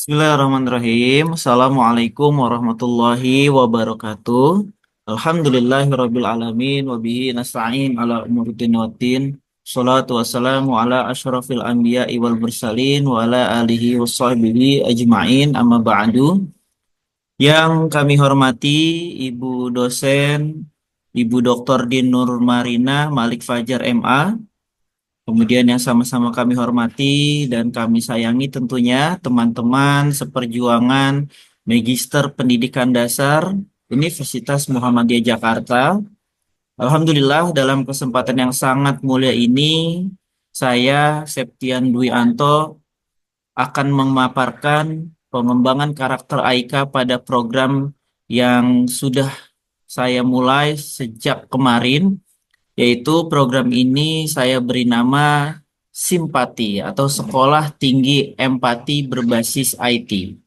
Bismillahirrahmanirrahim. Assalamualaikum warahmatullahi wabarakatuh. Alhamdulillahirabbil alamin wa bihi nasta'in ala umuruddin waddin. Shalatu wassalamu ala asyrafil anbiya'i wal mursalin wa ala alihi washabbihi ajma'in amma ba'du. Yang kami hormati Ibu dosen Ibu Dr. Dinur Marina Malik Fajar MA. Kemudian yang sama-sama kami hormati dan kami sayangi tentunya teman-teman seperjuangan Magister Pendidikan Dasar Universitas Muhammadiyah Jakarta. Alhamdulillah dalam kesempatan yang sangat mulia ini saya Septian Dwi Anto akan memaparkan pengembangan karakter Aika pada program yang sudah saya mulai sejak kemarin, yaitu program ini saya beri nama Simpati atau Sekolah Tinggi Empati Berbasis IT.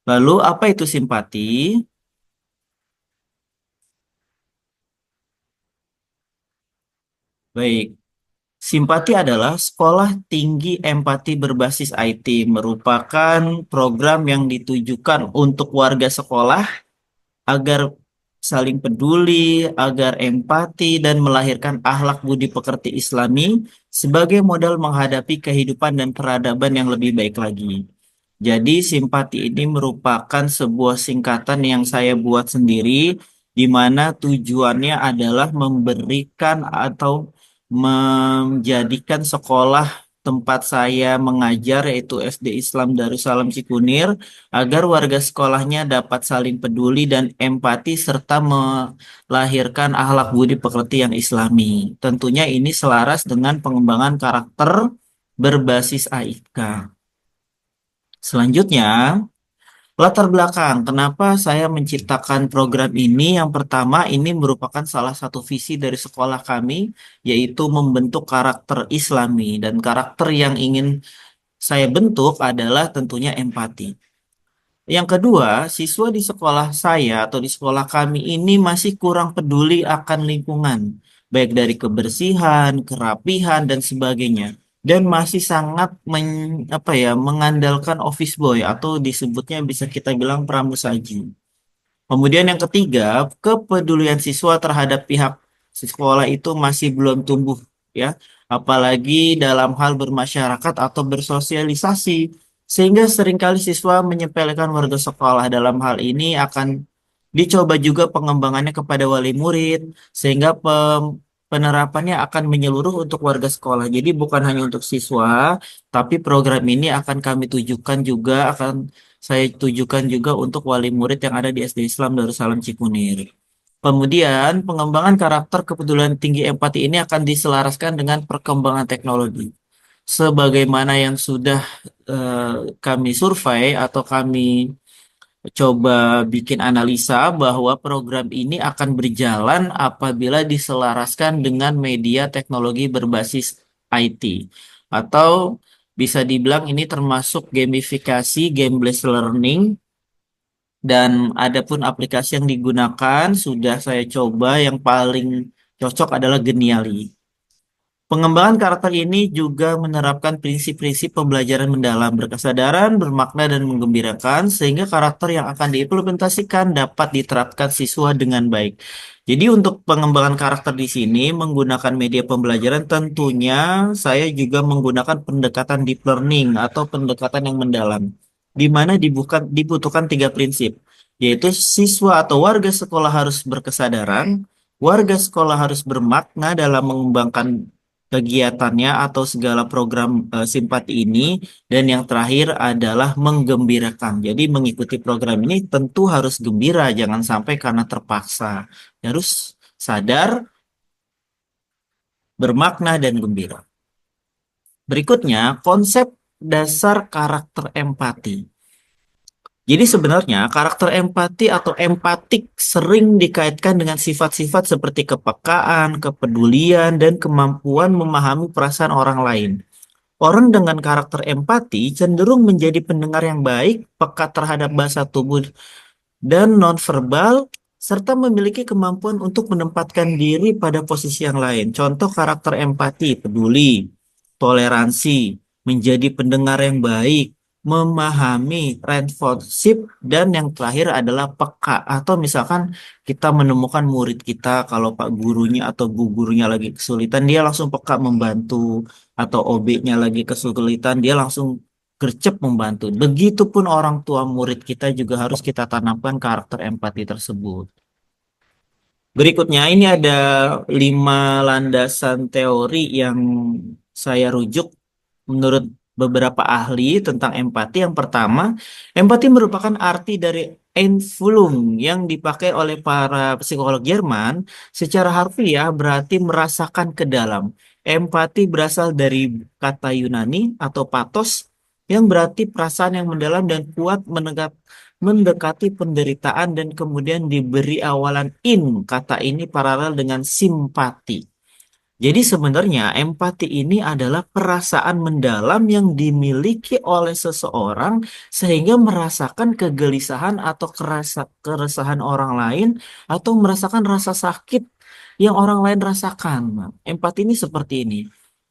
Lalu apa itu simpati? Baik, simpati adalah Sekolah Tinggi Empati Berbasis IT, merupakan program yang ditujukan untuk warga sekolah agar saling peduli, agar empati, dan melahirkan akhlak budi pekerti Islami sebagai modal menghadapi kehidupan dan peradaban yang lebih baik lagi. Jadi, simpati ini merupakan sebuah singkatan yang saya buat sendiri, di mana tujuannya adalah memberikan atau menjadikan sekolah tempat saya mengajar, yaitu SD Islam Darussalam Cikunir, agar warga sekolahnya dapat saling peduli dan empati serta melahirkan akhlak budi pekerti yang Islami. Tentunya ini selaras dengan pengembangan karakter berbasis AIK. Selanjutnya, latar belakang kenapa saya menciptakan program ini. Yang pertama, ini merupakan salah satu visi dari sekolah kami, yaitu membentuk karakter Islami, dan karakter yang ingin saya bentuk adalah tentunya empati. Yang kedua, siswa di sekolah saya atau di sekolah kami ini masih kurang peduli akan lingkungan, baik dari kebersihan, kerapihan, dan sebagainya. Dan masih sangat mengandalkan office boy atau disebutnya bisa kita bilang pramusaji. Kemudian yang ketiga, kepedulian siswa terhadap pihak sekolah itu masih belum tumbuh, ya. Apalagi dalam hal bermasyarakat atau bersosialisasi, sehingga seringkali siswa menyepelekan warga sekolah. Dalam hal ini akan dicoba juga pengembangannya kepada wali murid, sehingga penerapannya akan menyeluruh untuk warga sekolah. Jadi bukan hanya untuk siswa, tapi program ini akan kami tujukan juga, akan saya tujukan juga untuk wali murid yang ada di SD Islam Darussalam Cikunir. Kemudian, pengembangan karakter kepedulian tinggi empati ini akan diselaraskan dengan perkembangan teknologi. Sebagaimana yang sudah kami survei atau kami coba bikin analisa bahwa program ini akan berjalan apabila diselaraskan dengan media teknologi berbasis IT. Atau bisa dibilang ini termasuk gamifikasi, game-based learning, dan ada pun aplikasi yang digunakan sudah saya coba, yang paling cocok adalah Geniali. Pengembangan karakter ini juga menerapkan prinsip-prinsip pembelajaran mendalam, berkesadaran, bermakna, dan menggembirakan, sehingga karakter yang akan diimplementasikan dapat diterapkan siswa dengan baik. Jadi untuk pengembangan karakter di sini menggunakan media pembelajaran, tentunya saya juga menggunakan pendekatan deep learning atau pendekatan yang mendalam, di mana dibutuhkan tiga prinsip, yaitu siswa atau warga sekolah harus berkesadaran, warga sekolah harus bermakna dalam mengembangkan kegiatannya atau segala program simpati ini, dan yang terakhir adalah menggembirakan. Jadi mengikuti program ini tentu harus gembira, jangan sampai karena terpaksa. Harus sadar, bermakna, dan gembira. Berikutnya, konsep dasar karakter empati. Jadi sebenarnya karakter empati atau empatik sering dikaitkan dengan sifat-sifat seperti kepekaan, kepedulian, dan kemampuan memahami perasaan orang lain. Orang dengan karakter empati cenderung menjadi pendengar yang baik, peka terhadap bahasa tubuh dan nonverbal, serta memiliki kemampuan untuk menempatkan diri pada posisi yang lain. Contoh karakter empati: peduli, toleransi, menjadi pendengar yang baik, memahami, responsif, dan yang terakhir adalah peka. Atau misalkan kita menemukan murid kita, kalau pak gurunya atau bu gurunya lagi kesulitan, dia langsung peka membantu. Atau OB-nya lagi kesulitan, dia langsung gercep membantu. Begitupun orang tua murid kita juga harus kita tanamkan karakter empati tersebut. Berikutnya ini ada 5 landasan teori yang saya rujuk menurut beberapa ahli tentang empati. Yang pertama, empati merupakan arti dari Einfühlung yang dipakai oleh para psikolog Jerman. Secara harfiah berarti merasakan ke dalam. Empati berasal dari kata Yunani atau pathos yang berarti perasaan yang mendalam dan kuat mendekati penderitaan, dan kemudian diberi awalan in. Kata ini paralel dengan simpati. Jadi sebenarnya empati ini adalah perasaan mendalam yang dimiliki oleh seseorang sehingga merasakan kegelisahan atau keresahan orang lain, atau merasakan rasa sakit yang orang lain rasakan. Nah, empati ini seperti ini.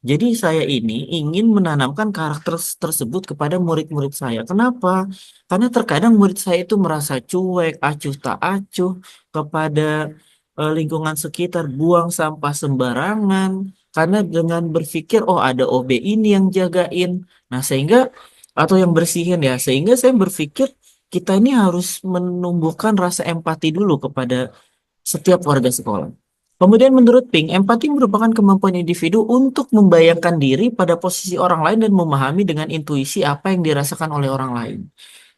Jadi saya ini ingin menanamkan karakter tersebut kepada murid-murid saya. Kenapa? Karena terkadang murid saya itu merasa cuek, acuh tak acuh kepada lingkungan sekitar, buang sampah sembarangan karena dengan berpikir oh ada OB ini yang jagain. Nah, sehingga atau yang bersihin ya, sehingga saya berpikir kita ini harus menumbuhkan rasa empati dulu kepada setiap warga sekolah. Kemudian menurut Pink, empati merupakan kemampuan individu untuk membayangkan diri pada posisi orang lain dan memahami dengan intuisi apa yang dirasakan oleh orang lain.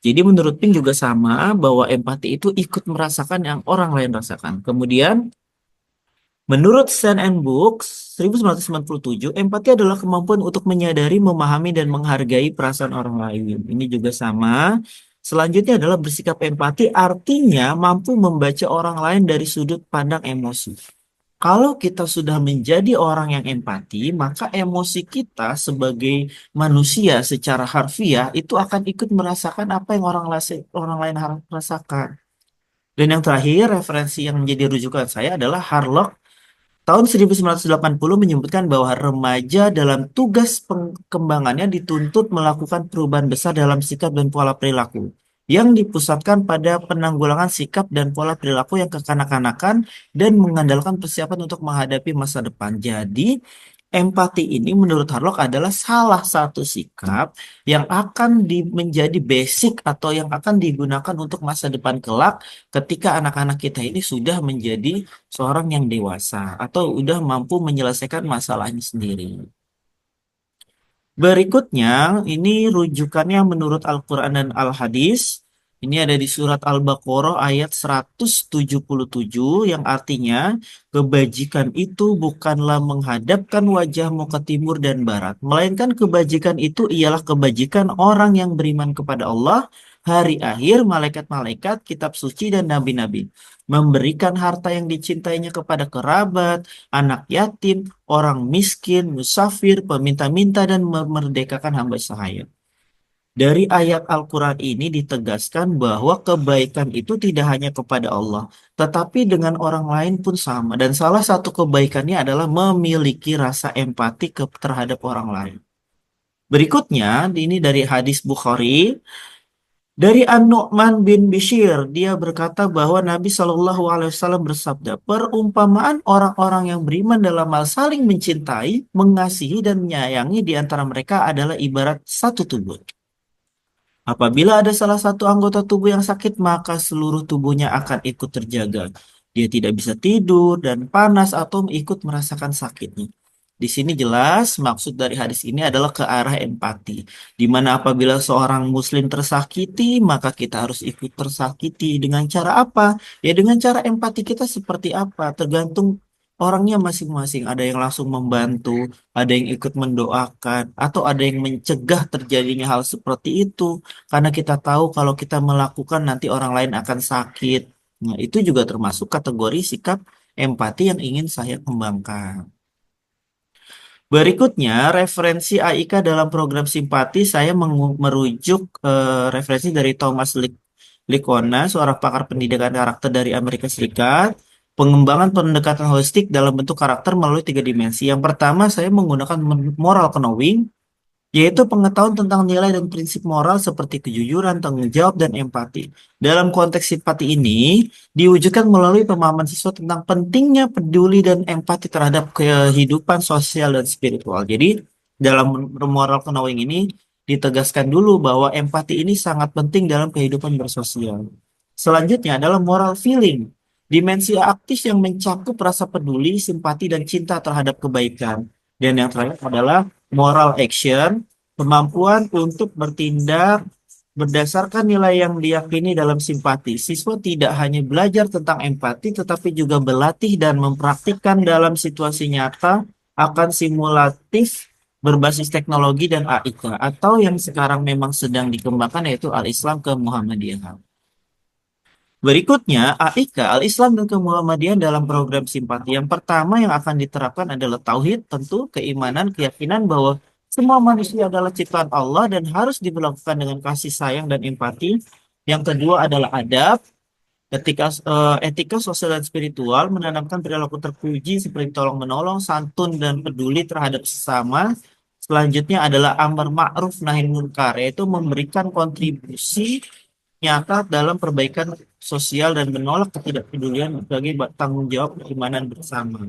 Jadi menurut Pink juga sama, bahwa empati itu ikut merasakan yang orang lain rasakan. Kemudian menurut Sand and Books 1997, empati adalah kemampuan untuk menyadari, memahami, dan menghargai perasaan orang lain. Ini juga sama. Selanjutnya adalah bersikap empati, artinya mampu membaca orang lain dari sudut pandang emosi. Kalau kita sudah menjadi orang yang empati, maka emosi kita sebagai manusia secara harfiah itu akan ikut merasakan apa yang orang lain rasakan. Dan yang terakhir, referensi yang menjadi rujukan saya adalah Harlock tahun 1980 menyebutkan bahwa remaja dalam tugas pengembangannya dituntut melakukan perubahan besar dalam sikap dan pola perilaku yang dipusatkan pada penanggulangan sikap dan pola perilaku yang kekanak-kanakan dan mengandalkan persiapan untuk menghadapi masa depan. Jadi, empati ini menurut Harlock adalah salah satu sikap yang akan menjadi basic atau yang akan digunakan untuk masa depan kelak ketika anak-anak kita ini sudah menjadi seorang yang dewasa atau udah mampu menyelesaikan masalahnya sendiri. Berikutnya, ini rujukannya menurut Al-Quran dan Al-Hadis. Ini ada di surat Al-Baqarah ayat 177 yang artinya kebajikan itu bukanlah menghadapkan wajahmu ke timur dan barat, melainkan kebajikan itu ialah kebajikan orang yang beriman kepada Allah, hari akhir, malaikat-malaikat, kitab suci, dan nabi-nabi. Memberikan harta yang dicintainya kepada kerabat, anak yatim, orang miskin, musafir, peminta-minta, dan memerdekakan hamba sahaya. Dari ayat Al-Quran ini ditegaskan bahwa kebaikan itu tidak hanya kepada Allah, tetapi dengan orang lain pun sama. Dan salah satu kebaikannya adalah memiliki rasa empati terhadap orang lain. Berikutnya, ini dari hadis Bukhari. Dari An-Nu'man bin Bishir, dia berkata bahwa Nabi Shallallahu Alaihi Wasallam bersabda, perumpamaan orang-orang yang beriman dalam hal saling mencintai, mengasihi, dan menyayangi di antara mereka adalah ibarat satu tubuh. Apabila ada salah satu anggota tubuh yang sakit, maka seluruh tubuhnya akan ikut terjaga. Dia tidak bisa tidur dan panas atau ikut merasakan sakitnya. Di sini jelas maksud dari hadis ini adalah ke arah empati. Di mana apabila seorang muslim tersakiti, maka kita harus ikut tersakiti. Dengan cara apa? Ya dengan cara empati kita seperti apa? Tergantung orangnya masing-masing. Ada yang langsung membantu, ada yang ikut mendoakan, atau ada yang mencegah terjadinya hal seperti itu. Karena kita tahu kalau kita melakukan nanti orang lain akan sakit. Nah, itu juga termasuk kategori sikap empati yang ingin saya kembangkan. Berikutnya, referensi AIK dalam program simpati, saya merujuk referensi dari Thomas Licona, seorang pakar pendidikan karakter dari Amerika Serikat. Pengembangan pendekatan holistik dalam bentuk karakter melalui 3 dimensi. Yang pertama, saya menggunakan moral knowing, yaitu pengetahuan tentang nilai dan prinsip moral seperti kejujuran, tanggung jawab, dan empati. Dalam konteks simpati ini, diwujudkan melalui pemahaman siswa tentang pentingnya peduli dan empati terhadap kehidupan sosial dan spiritual. Jadi, dalam moral knowing ini, ditegaskan dulu bahwa empati ini sangat penting dalam kehidupan bersosial. Selanjutnya adalah moral feeling. Dimensi aktif yang mencakup rasa peduli, simpati, dan cinta terhadap kebaikan. Dan yang terakhir adalah moral action, kemampuan untuk bertindak berdasarkan nilai yang diyakini dalam simpati. Siswa tidak hanya belajar tentang empati, tetapi juga berlatih dan mempraktikkan dalam situasi nyata akan simulatif berbasis teknologi dan AIK, atau yang sekarang memang sedang dikembangkan yaitu Al-Islam ke Muhammadiyah. Berikutnya, AIK, Al-Islam dan Kemuhammadiyaan dalam program simpati. Yang pertama yang akan diterapkan adalah tauhid, tentu keimanan, keyakinan bahwa semua manusia adalah ciptaan Allah dan harus diperlakukan dengan kasih sayang dan empati. Yang kedua adalah adab, etika sosial dan spiritual, menanamkan perilaku terpuji seperti tolong menolong, santun dan peduli terhadap sesama. Selanjutnya adalah amar ma'ruf nahi munkar, yaitu memberikan kontribusi nyata dalam perbaikan sosial dan menolak ketidakpedulian sebagai tanggung jawab keimanan bersama.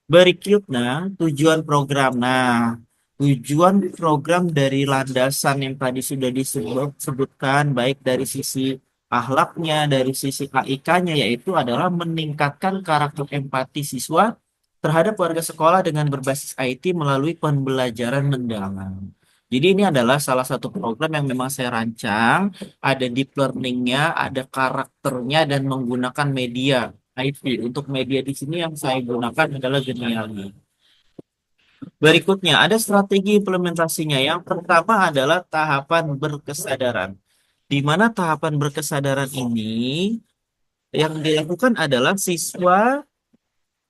Berikutnya, tujuan program. Nah, tujuan program dari landasan yang tadi sudah disebutkan, baik dari sisi akhlaknya, dari sisi AIK-nya, yaitu adalah meningkatkan karakter empati siswa terhadap warga sekolah dengan berbasis IT melalui pembelajaran mendalam. Jadi ini adalah salah satu program yang memang saya rancang, ada deep learning-nya, ada karakternya, dan menggunakan media IT. Untuk media di sini yang saya gunakan adalah Geniali. Berikutnya, ada strategi implementasinya. Yang pertama adalah tahapan berkesadaran. Di mana tahapan berkesadaran ini yang dilakukan adalah siswa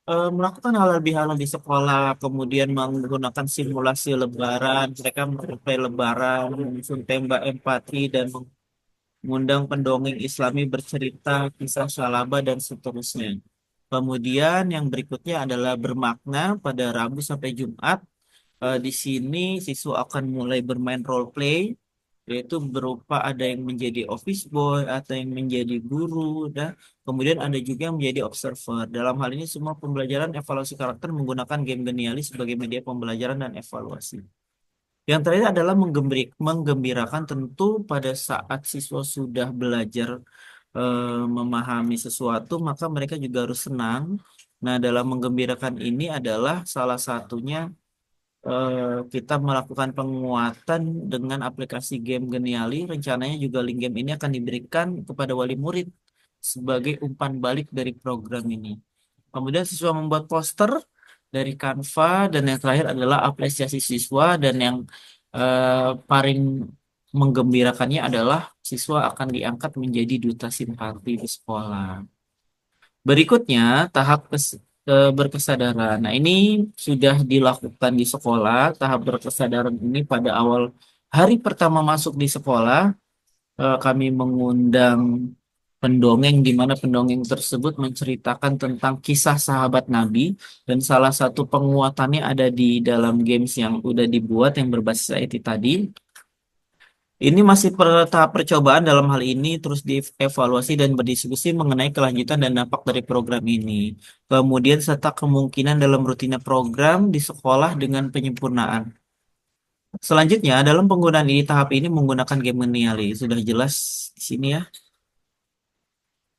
melakukan hal lebih halal di sekolah, kemudian menggunakan simulasi lebaran, mereka mengikuti lebaran, menyusun tembak empati, dan mengundang pendongeng Islami bercerita kisah salaba dan seterusnya. Kemudian yang berikutnya adalah bermakna pada Rabu sampai Jumat. Di sini siswa akan mulai bermain role play, yaitu berupa ada yang menjadi office boy atau yang menjadi guru, dan kemudian ada juga yang menjadi observer. Dalam hal ini semua pembelajaran evaluasi karakter menggunakan game Geniali sebagai media pembelajaran dan evaluasi. Yang terakhir adalah menggembirakan, tentu pada saat siswa sudah belajar memahami sesuatu, maka mereka juga harus senang. Nah, dalam menggembirakan ini adalah salah satunya kita melakukan penguatan dengan aplikasi game Geniali. Rencananya juga link game ini akan diberikan kepada wali murid sebagai umpan balik dari program ini. Kemudian siswa membuat poster dari Canva, dan yang terakhir adalah apresiasi siswa, dan yang paling menggembirakannya adalah siswa akan diangkat menjadi duta simpati di sekolah. Berikutnya, tahap berkesadaran. Nah, ini sudah dilakukan di sekolah. Tahap berkesadaran ini pada awal hari pertama masuk di sekolah, kami mengundang pendongeng di mana pendongeng tersebut menceritakan tentang kisah sahabat Nabi, dan salah satu penguatannya ada di dalam games yang udah dibuat yang berbasis IT tadi. Ini masih tahap percobaan, dalam hal ini terus dievaluasi dan berdiskusi mengenai kelanjutan dan dampak dari program ini. Kemudian serta kemungkinan dalam rutinnya program di sekolah dengan penyempurnaan. Selanjutnya, dalam penggunaan ini tahap ini menggunakan game Geniali. Sudah jelas di sini ya.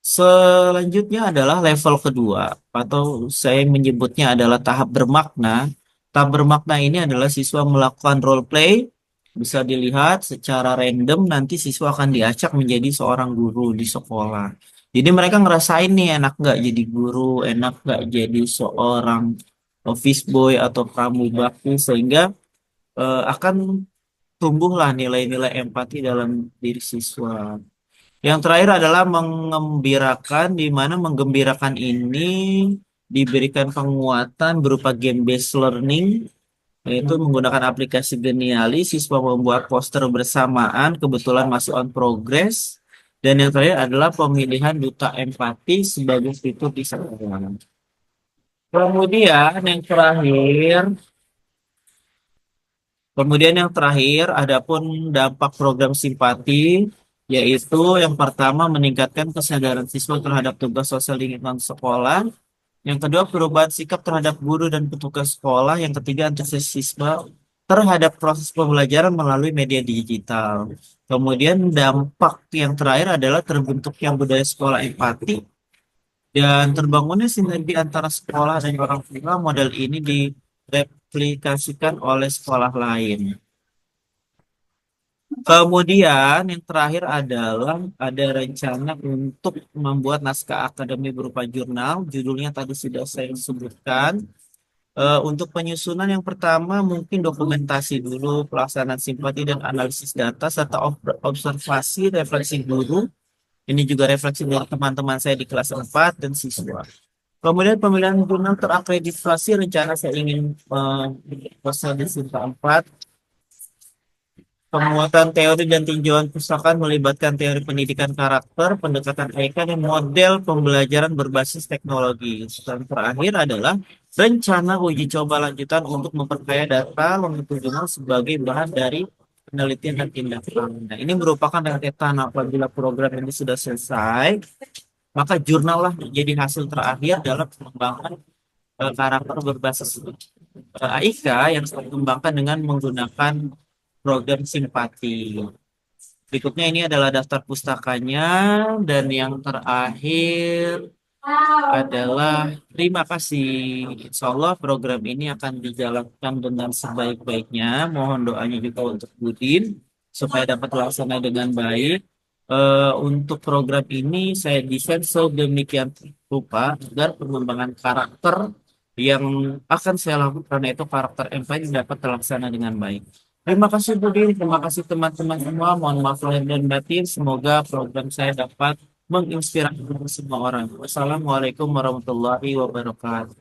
Selanjutnya adalah level kedua, atau saya menyebutnya adalah tahap bermakna. Tahap bermakna ini adalah siswa melakukan role play, bisa dilihat secara random nanti siswa akan diacak menjadi seorang guru di sekolah. Jadi mereka ngerasain nih enak nggak jadi guru, enak nggak jadi seorang office boy atau pramugari, sehingga akan tumbuhlah nilai-nilai empati dalam diri siswa. Yang terakhir adalah mengembirakan, di mana menggembirakan ini diberikan penguatan berupa game-based learning, yaitu menggunakan aplikasi Geniali, siswa membuat poster bersamaan, kebetulan masih on progress. Dan yang terakhir adalah pemilihan duta empati sebagai fitur di sekolah. Kemudian yang terakhir Kemudian yang terakhir, adapun dampak program simpati, yaitu yang pertama meningkatkan kesadaran siswa terhadap tugas sosial di lingkungan sekolah. Yang kedua, perubahan sikap terhadap guru dan petugas sekolah. Yang ketiga, antusiasme terhadap proses pembelajaran melalui media digital. Kemudian dampak yang terakhir adalah terbentuknya budaya sekolah empati dan terbangunnya sinergi antara sekolah dan orang tua. Model ini direplikasikan oleh sekolah lain. Kemudian yang terakhir adalah ada rencana untuk membuat naskah akademi berupa jurnal. Judulnya tadi sudah saya sebutkan. Untuk penyusunan yang pertama mungkin dokumentasi dulu pelaksanaan simpati dan analisis data serta observasi refleksi guru. Ini juga refleksi dari teman-teman saya di kelas 4 dan siswa. Kemudian pemilihan jurnal terakreditasi rencana saya ingin proposal di Sinta 4. Penguatan teori dan tinjauan pustakaan melibatkan teori pendidikan karakter, pendekatan IK, dan model pembelajaran berbasis teknologi. Dan terakhir adalah rencana uji coba lanjutan untuk memperkaya data longitudinal sebagai bahan dari penelitian dan tindakan. Nah, ini merupakan rentetan apabila program ini sudah selesai, maka jurnal lah menjadi hasil terakhir dalam pengembangan karakter berbasis AIK yang saya kembangkan dengan menggunakan program simpati. Berikutnya ini adalah daftar pustakanya dan yang terakhir adalah terima kasih. Insya Allah program ini akan dijalankan dengan sebaik-baiknya. Mohon doanya juga untuk Budin supaya dapat terlaksana dengan baik. Untuk program ini saya desain sedemikian rupa agar pengembangan karakter yang akan saya lakukan yaitu karakter empati dapat terlaksana dengan baik. Terima kasih Budi, terima kasih teman-teman semua. Mohon maaf lahir dan batin. Semoga program saya dapat menginspirasi semua orang. Wassalamualaikum warahmatullahi wabarakatuh.